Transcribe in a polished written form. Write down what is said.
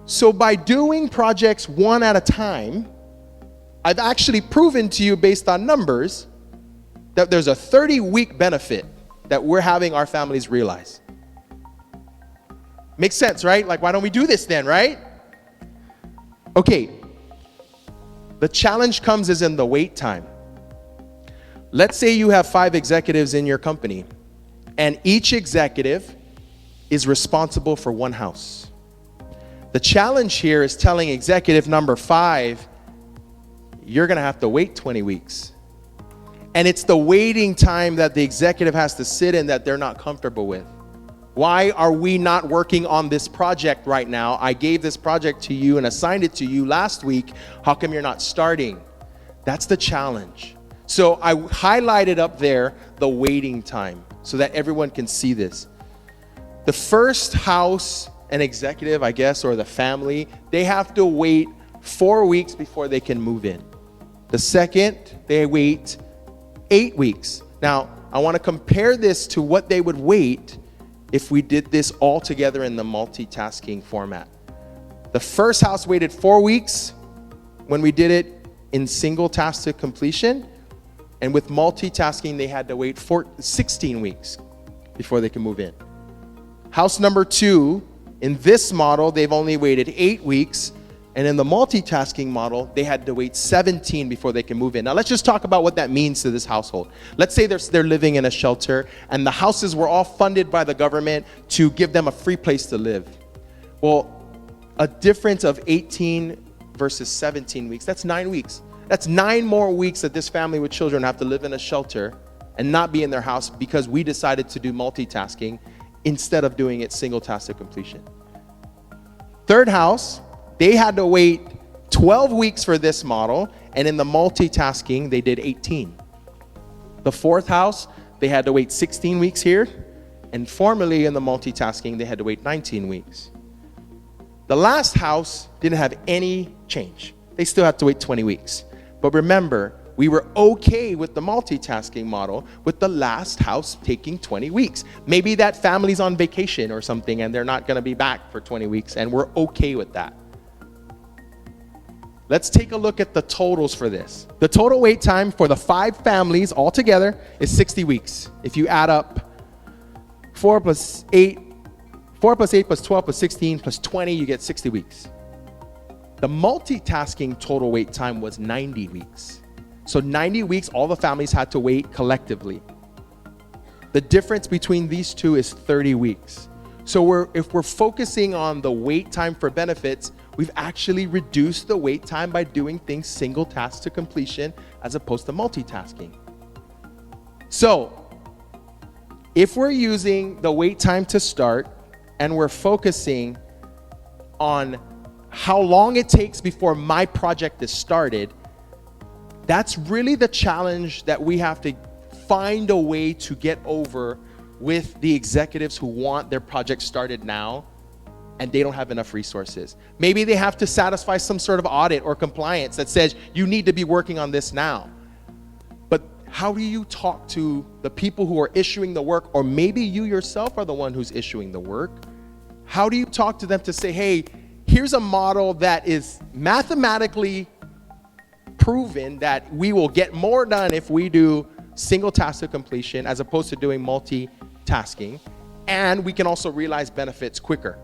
So by doing projects one at a time, I've actually proven to you based on numbers that there's a 30-week benefit that we're having our families realize. Makes sense, right? Like, why don't we do this then, right? Okay. The challenge comes is in the wait time. Let's say you have 5 executives in your company, and each executive is responsible for one house. The challenge here is telling executive number 5, you're going to have to wait 20 weeks. And it's the waiting time that the executive has to sit in that they're not comfortable with. Why are we not working on this project right now? I gave this project to you and assigned it to you last week. How come you're not starting? That's the challenge. So I highlighted up there the waiting time so that everyone can see this. The first house and executive, I guess, or the family, they have to wait 4 weeks before they can move in. The second, they wait 8 weeks. Now, I want to compare this to what they would wait if we did this all together in the multitasking format. The first house waited 4 weeks when we did it in single task to completion. And with multitasking, they had to wait 16 weeks before they can move in. House number 2, in this model, they've only waited 8 weeks. And in the multitasking model, they had to wait 17 before they can move in. Now, let's just talk about what that means to this household. Let's say they're living in a shelter, and the houses were all funded by the government to give them a free place to live. Well, a difference of 18 versus 17 weeks, that's 9 weeks. That's 9 more weeks that this family with children have to live in a shelter and not be in their house because we decided to do multitasking instead of doing it single task to completion. Third house, they had to wait 12 weeks for this model, and in the multitasking, they did 18. The fourth house, they had to wait 16 weeks here, and formerly in the multitasking, they had to wait 19 weeks. The last house didn't have any change. They still had to wait 20 weeks. But remember, we were okay with the multitasking model with the last house taking 20 weeks. Maybe that family's on vacation or something, and they're not going to be back for 20 weeks, and we're okay with that. Let's take a look at the totals for this. The total wait time for the 5 families altogether is 60 weeks. If you add up 4 plus 8 plus 12 plus 16 plus 20, you get 60 weeks. The multitasking total wait time was 90 weeks. So 90 weeks, all the families had to wait collectively. The difference between these two is 30 weeks. So if we're focusing on the wait time for benefits, we've actually reduced the wait time by doing things single task to completion as opposed to multitasking. So if we're using the wait time to start and we're focusing on how long it takes before my project is started, that's really the challenge that we have to find a way to get over with the executives who want their project started now and they don't have enough resources. Maybe they have to satisfy some sort of audit or compliance that says you need to be working on this now. But how do you talk to the people who are issuing the work, or maybe you yourself are the one who's issuing the work? How do you talk to them to say, hey, here's a model that is mathematically proven that we will get more done if we do single task to completion as opposed to doing multitasking, and we can also realize benefits quicker.